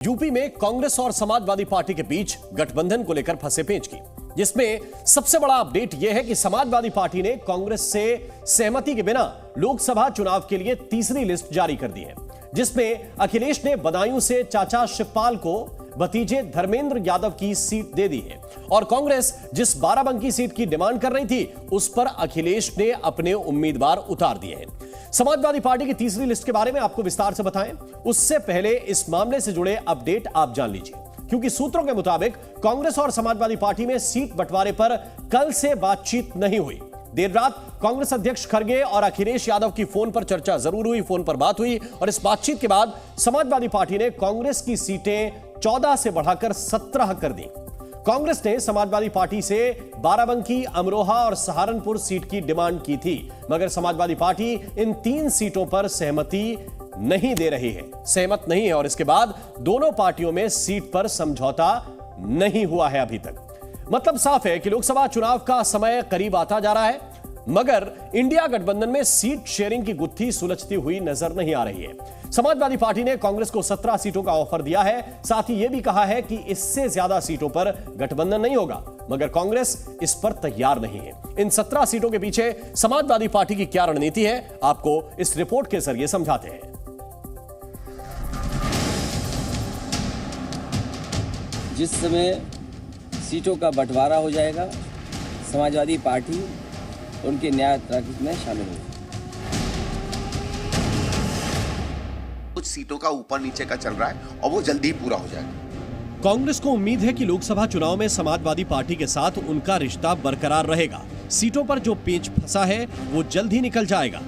UP में कांग्रेस और Samajwadi party के बीच गठबंधन को लेकर फंसे पेंच की, जिसमें सबसे बड़ा अपडेट यह है कि समाजवादी पार्टी ने कांग्रेस से सहमति के बिना लोकसभा चुनाव के लिए तीसरी लिस्ट जारी कर दी है, जिसमें अखिलेश ने बदायूं से चाचा शिवपाल को भतीजे धर्मेंद्र यादव की सीट दे दी है और कांग्रेस जिस बाराबंकी सीट की डिमांड कर रही थी उस पर अखिलेश ने अपने उम्मीदवार उतार दिए हैं। समाजवादी पार्टी की तीसरी लिस्ट के बारे में आपको विस्तार से बताएं, उससे पहले इस मामले से जुड़े अपडेट आप जान लीजिए, क्योंकि सूत्रों के मुताबिक कांग्रेस और समाजवादी पार्टी में सीट बंटवारे पर कल से बातचीत नहीं हुई। देर रात कांग्रेस अध्यक्ष खड़गे और अखिलेश यादव की फोन पर चर्चा जरूर हुई, फोन पर बात हुई और इस बातचीत के बाद समाजवादी पार्टी ने कांग्रेस की सीटें 14 से बढ़ाकर 17 कर दी। कांग्रेस ने समाजवादी पार्टी से बाराबंकी, अमरोहा और सहारनपुर सीट की डिमांड की थी, मगर समाजवादी पार्टी इन 3 सीटों पर सहमति नहीं दे रही है, सहमत नहीं है और इसके बाद दोनों पार्टियों में सीट पर समझौता नहीं हुआ है अभी तक। मतलब साफ है कि लोकसभा चुनाव का समय करीब आता जा रहा है, मगर इंडिया गठबंधन में सीट शेयरिंग की गुत्थी सुलझती हुई नजर नहीं आ रही है। समाजवादी पार्टी ने कांग्रेस को 17 सीटों का ऑफर दिया है, साथ ही यह भी कहा है कि इससे ज्यादा सीटों पर गठबंधन नहीं होगा, मगर कांग्रेस इस पर तैयार नहीं है। इन 17 सीटों के पीछे समाजवादी पार्टी की क्या रणनीति है, आपको इस रिपोर्ट के जरिए समझाते हैं। जिस समय सीटों का बंटवारा हो जाएगा, समाजवादी पार्टी उनके न्याय यात्रा में शामिल होगी। कुछ सीटों का ऊपर नीचे का चल रहा है और वो जल्दी ही पूरा हो जाएगा। कांग्रेस को उम्मीद है कि लोकसभा चुनाव में समाजवादी पार्टी के साथ उनका रिश्ता बरकरार रहेगा। सीटों पर जो पेच फंसा है वो जल्द ही निकल जाएगा,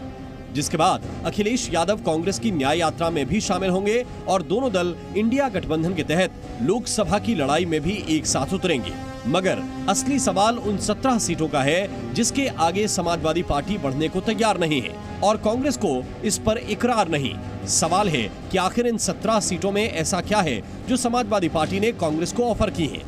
जिसके बाद अखिलेश यादव कांग्रेस की न्याय यात्रा में भी शामिल होंगे और दोनों दल इंडिया गठबंधन के तहत लोकसभा की लड़ाई में भी एक साथ उतरेंगे। मगर असली सवाल उन 17 सीटों का है जिसके आगे समाजवादी पार्टी बढ़ने को तैयार नहीं है और कांग्रेस को इस पर इकरार नहीं। सवाल है कि आखिर इन 17 सीटों में ऐसा क्या है जो समाजवादी पार्टी ने कांग्रेस को ऑफर की है।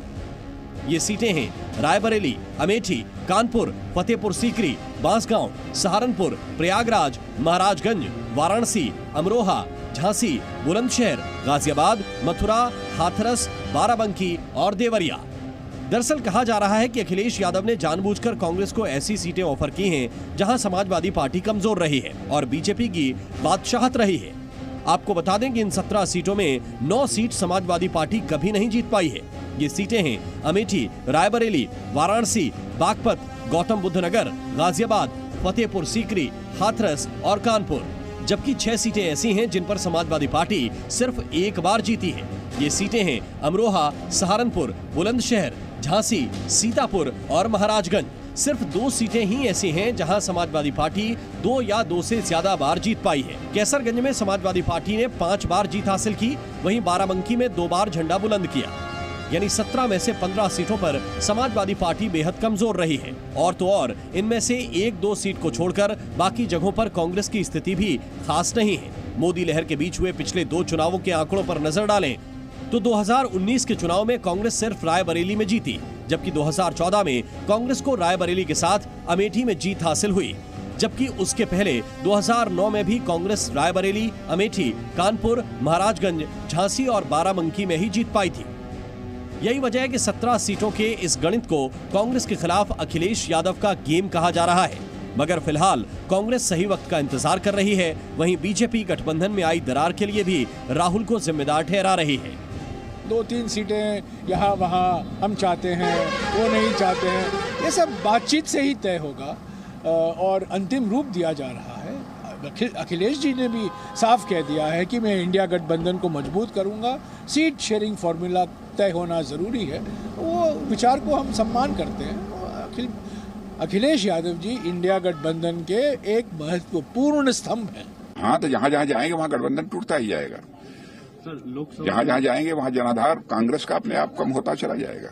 ये सीटें हैं रायबरेली, अमेठी, कानपुर, फतेहपुर सीकरी, बांसगांव, सहारनपुर, प्रयागराज, महाराजगंज, वाराणसी, अमरोहा, झांसी, बुलंदशहर, गाजियाबाद, मथुरा, हाथरस, बाराबंकी और देवरिया। दरअसल कहा जा रहा है कि अखिलेश यादव ने जानबूझकर कांग्रेस को ऐसी सीटें ऑफर की हैं जहां समाजवादी पार्टी कमजोर रही है और बीजेपी की बादशाहत रही है। आपको बता दें कि इन 17 सीटों में 9 सीट समाजवादी पार्टी कभी नहीं जीत पाई है। ये सीटें हैं अमेठी, रायबरेली, वाराणसी, बागपत, गौतम बुद्ध नगर, गाजियाबाद, फतेहपुर सीकरी, हाथरस और कानपुर, जबकि 6 सीटें ऐसी हैं जिन पर समाजवादी पार्टी सिर्फ एक बार जीती है। ये सीटें हैं अमरोहा, सहारनपुर, बुलंदशहर, झांसी, सीतापुर और महाराजगंज। सिर्फ 2 सीटें ही ऐसी हैं जहां समाजवादी पार्टी 2 या 2 से ज्यादा बार जीत पाई है। कैसरगंज में समाजवादी पार्टी ने 5 बार जीत हासिल की, वहीं बाराबंकी में 2 बार झंडा बुलंद किया। यानी 17 में से 15 सीटों पर समाजवादी पार्टी बेहद कमजोर रही है और तो और इनमें से 1-2 सीट को छोड़कर बाकी जगहों पर कांग्रेस की स्थिति भी खास नहीं है। मोदी लहर के बीच हुए पिछले 2 चुनावों के आंकड़ों पर नजर डालें तो 2019 के चुनाव में कांग्रेस सिर्फ रायबरेली में जीती, जबकि 2014 में कांग्रेस को रायबरेली के साथ अमेठी में जीत हासिल हुई, जबकि उसके पहले 2009 में भी कांग्रेस रायबरेली, अमेठी, कानपुर, महाराजगंज, झांसी और बाराबंकी में ही जीत पाई थी। यही वजह है कि 17 सीटों के इस गणित को कांग्रेस के खिलाफ अखिलेश यादव का गेम कहा जा रहा है। मगर फिलहाल कांग्रेस सही वक्त का इंतजार कर रही है, वहीं बीजेपी गठबंधन में आई दरार के लिए भी राहुल को जिम्मेदार ठहरा रही है। 2-3 सीटें यहाँ वहाँ हम चाहते हैं, वो नहीं चाहते हैं, ये सब बातचीत से ही तय होगा और अंतिम रूप दिया जा रहा है। अखिलेश जी ने भी साफ कह दिया है कि मैं इंडिया गठबंधन को मजबूत करूंगा, सीट शेयरिंग फॉर्मूला तय होना ज़रूरी है। वो विचार को हम सम्मान करते हैं। अखिलेश यादव जी इंडिया गठबंधन के एक महत्वपूर्ण स्तंभ हैं। हाँ, तो जहाँ जहाँ जाएंगे वहाँ गठबंधन टूटता ही जाएगा। जहाँ जहाँ जाएंगे वहाँ जनाधार कांग्रेस का अपने आप कम होता चला जाएगा।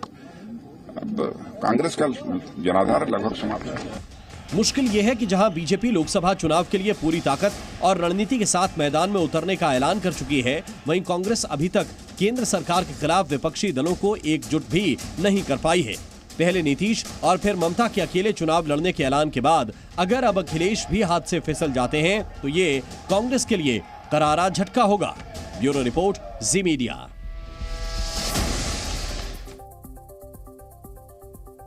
अब कांग्रेस का जनाधार लगभग समाप्त है। मुश्किल यह है कि जहां बीजेपी लोकसभा चुनाव के लिए पूरी ताकत और रणनीति के साथ मैदान में उतरने का ऐलान कर चुकी है, वहीं कांग्रेस अभी तक केंद्र सरकार के खिलाफ विपक्षी दलों को एकजुट भी नहीं कर पाई है। पहले नीतीश और फिर ममता के अकेले चुनाव लड़ने के ऐलान के बाद अगर अब अखिलेश भी हाथ से फिसल जाते हैं तो ये कांग्रेस के लिए करारा झटका होगा। ब्यूरो रिपोर्ट, जी मीडिया।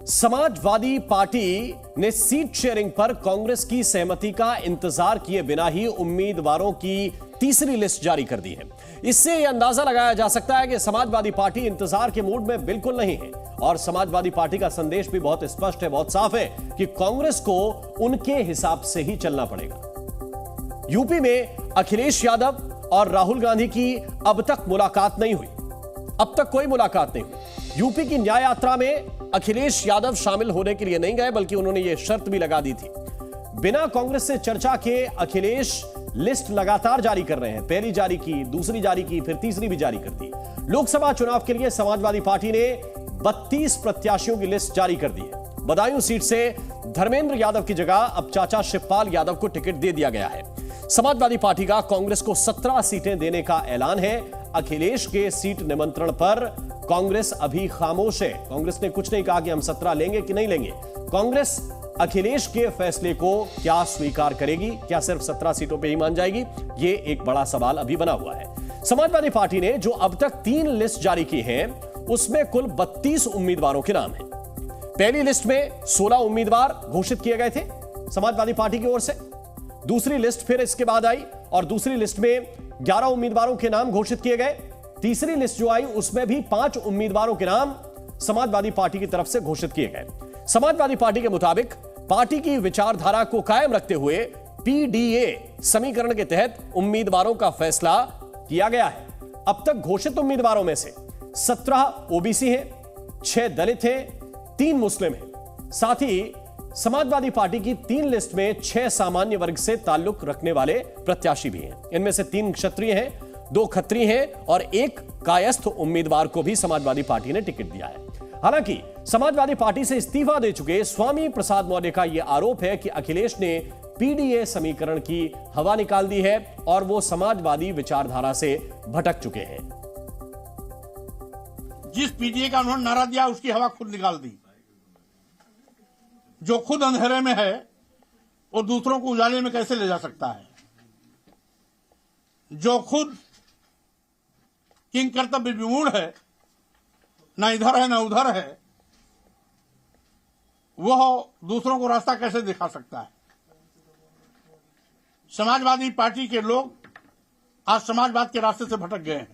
समाजवादी पार्टी ने सीट शेयरिंग पर कांग्रेस की सहमति का इंतजार किए बिना ही उम्मीदवारों की तीसरी लिस्ट जारी कर दी है। इससे यह अंदाजा लगाया जा सकता है कि समाजवादी पार्टी इंतजार के मूड में बिल्कुल नहीं है और समाजवादी पार्टी का संदेश भी बहुत स्पष्ट है, बहुत साफ है कि कांग्रेस को उनके हिसाब से ही चलना पड़ेगा। यूपी में अखिलेश यादव और राहुल गांधी की अब तक मुलाकात नहीं हुई, अब तक कोई मुलाकात नहीं हुई। यूपी की न्याय यात्रा में अखिलेश यादव शामिल होने के लिए नहीं गए, बल्कि उन्होंने यह शर्त भी लगा दी थी। बिना कांग्रेस से चर्चा के अखिलेश लिस्ट लगातार जारी कर रहे हैं। पहली जारी की, दूसरी जारी की, फिर तीसरी भी जारी कर दी। लोकसभा चुनाव के लिए समाजवादी पार्टी ने 32 प्रत्याशियों की लिस्ट जारी कर दी है। बदायूं सीट से धर्मेंद्र यादव की जगह अब चाचा शिवपाल यादव को टिकट दे दिया गया है। समाजवादी पार्टी का कांग्रेस को 17 सीटें देने का ऐलान है। अखिलेश के सीट निमंत्रण पर कांग्रेस अभी खामोश है। कांग्रेस ने कुछ नहीं कहा कि हम 17 लेंगे कि नहीं लेंगे। कांग्रेस अखिलेश के फैसले को क्या स्वीकार करेगी? क्या सिर्फ 17 सीटों पे ही मान जाएगी? ये एक बड़ा सवाल अभी बना हुआ है। समाजवादी पार्टी ने जो अब तक 3 लिस्ट जारी की हैं, उसमें कुल 32 उम्मीदवारों के नाम हैं। पहली लिस्ट में 16 उम्मीदवार घोषित किए गए थे समाजवादी पार्टी की ओर से। दूसरी लिस्ट फिर इसके बाद आई और दूसरी लिस्ट में 11 उम्मीदवारों के नाम घोषित किए गए। तीसरी लिस्ट जो आई उसमें भी 5 उम्मीदवारों के नाम समाजवादी पार्टी की तरफ से घोषित किए गए। समाजवादी पार्टी के मुताबिक पार्टी की विचारधारा को कायम रखते हुए पीडीए समीकरण के तहत उम्मीदवारों का फैसला किया गया है। अब तक घोषित उम्मीदवारों में से 17 ओबीसी हैं, 6 दलित हैं, 3 मुस्लिम हैं। साथ ही समाजवादी पार्टी की 3 लिस्ट में 6 सामान्य वर्ग से ताल्लुक रखने वाले प्रत्याशी भी हैं। इनमें से 3 क्षत्रिय हैं, 2 खत्री हैं और 1 कायस्थ उम्मीदवार को भी समाजवादी पार्टी ने टिकट दिया है। हालांकि समाजवादी पार्टी से इस्तीफा दे चुके स्वामी प्रसाद मौर्य का यह आरोप है कि अखिलेश ने पीडीए समीकरण की हवा निकाल दी है और वो समाजवादी विचारधारा से भटक चुके हैं। जिस पीडीए का उन्होंने नारा दिया उसकी हवा खुद निकाल दी। जो खुद अंधेरे में है वो दूसरों को उजाले में कैसे ले जा सकता है? जो खुद किंग कर्तव्य विमूढ़ है, ना इधर है ना उधर है, वह दूसरों को रास्ता कैसे दिखा सकता है? समाजवादी पार्टी के लोग आज समाजवाद के रास्ते से भटक गए हैं।